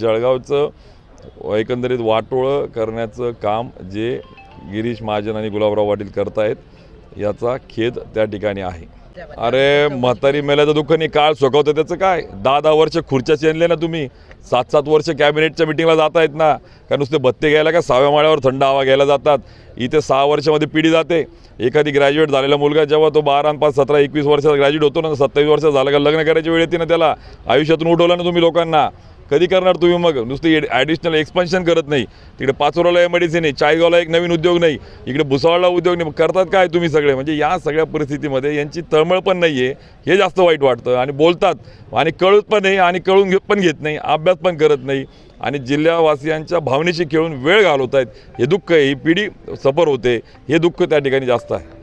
जळगावचं एकंदरीत वाटोळं करण्याचं काम जे गिरीश महाजन आणि गुलाबराव पाटील करतायत याचा खेद त्या ठिकाणी आहे। अरे म्हातारी मेल्याचं दुःख नाही, काळ सोकवतं त्याचं काय। 10-10 वर्ष खुर्च्या चेनले ना तुम्ही, 7-7 वर्ष कॅबिनेटच्या मिटिंगला जात आहेत ना, का नुसते भत्ते घ्यायला का 6व्या माळ्यावर थंड हवा घ्यायला जातात। इथे 6 वर्षामध्ये पिढी जाते। एखादी ग्रॅज्युएट झालेला मुलगा जेव्हा तो 12 आणि 5 17 21 वर्षाचा ग्रॅज्युएट होतो ना, 27 वर्ष झालं का लग्न करायची वेळ येते ना त्याला। आयुष्यातून उठवलं ना तुम्ही लोकांना, कधी करणार तुम्ही मग? नुसती ॲडिशनल एक्सपान्शन करत नाही, तिकडे पाचोराला एमआयडीसी नाही, चाळीसगावला एक नवीन उद्योग नाही, इकडे भुसावळला उद्योग नाही, करतात काय तुम्ही सगळे? म्हणजे या सगळ्या परिस्थितीमध्ये यांची तळमळ पण नाही आहे, हे जास्त वाईट वाटतं। आणि बोलतात आणि कळत पण नाही आणि कळून पण घेत नाही, अभ्यास पण करत नाही आणि जिल्हावासियांच्या भावनेशी खेळून वेळ घालवत आहेत। हे दुःख आहे, ही पिढी सफर होते, हे दुःख त्या ठिकाणी जास्त आहे।